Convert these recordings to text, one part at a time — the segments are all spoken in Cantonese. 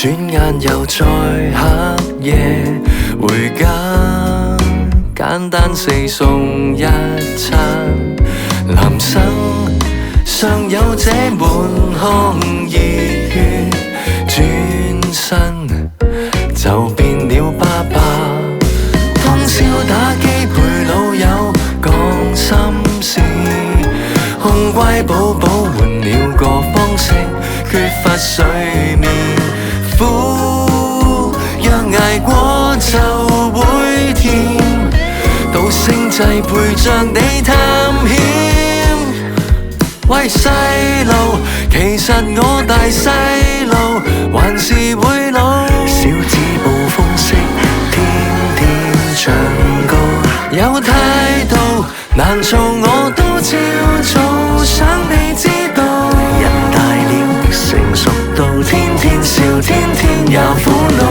轉眼又在黑夜回家，簡單四餸一餐，男生尚有這滿腔熱血，轉身就變了爸爸。通宵打機陪老友講心事，控乖寶寶換了個方式，缺乏睡眠。苦若捱過就會甜，到星際陪着你探險。喂細路，其實我大細路還是會老。小子暴風式天天唱歌，有態度難做我都照做，想你知道。人大了成熟到天天笑，天天也苦惱。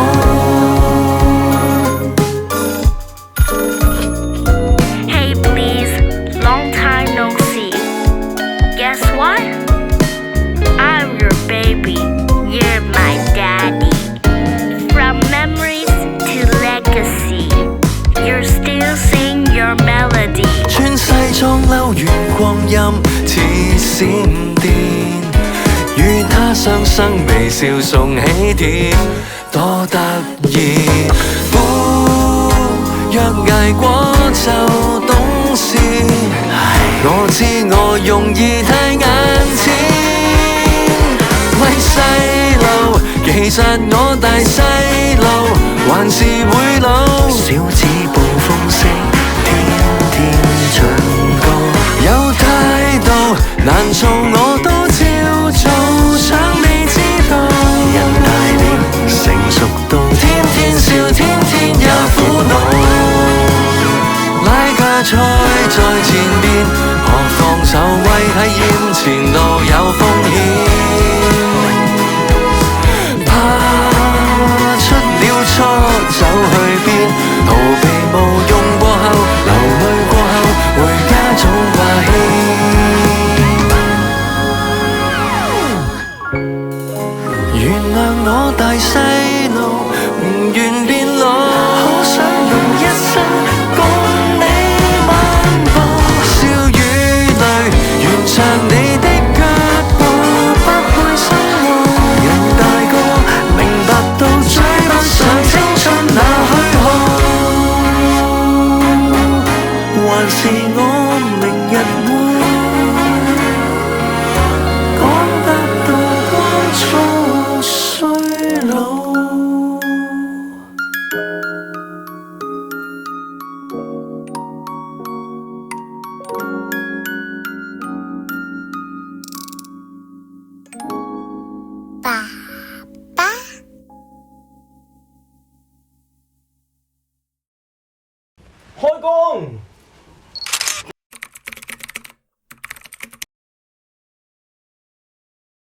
Hey please, long time no see. Guess what? I'm your baby, you're my daddy. From memories to legacy, you're still sing your melody. 穿西裝溜完光陰似閃電，與他雙生微笑送喜帖，多得意。若捱過就懂事，我知我容易太眼淺。喂細路，其實我大細路還是會老。小子暴風式天天唱歌，有態度難做我都照做，想你知道。人大了成熟到天天笑，天天也苦惱。拉架菜在前面，何妨就為體驗前路有風險。怕出了錯走去邊，逃避冒用過後，流淚過後，回家總掛牽。原諒我大細路，唔願變老，好想用一生共你漫步，笑與淚沿着你的腳步，不會生路。人大個明白到追不上青春那虛耗，還是我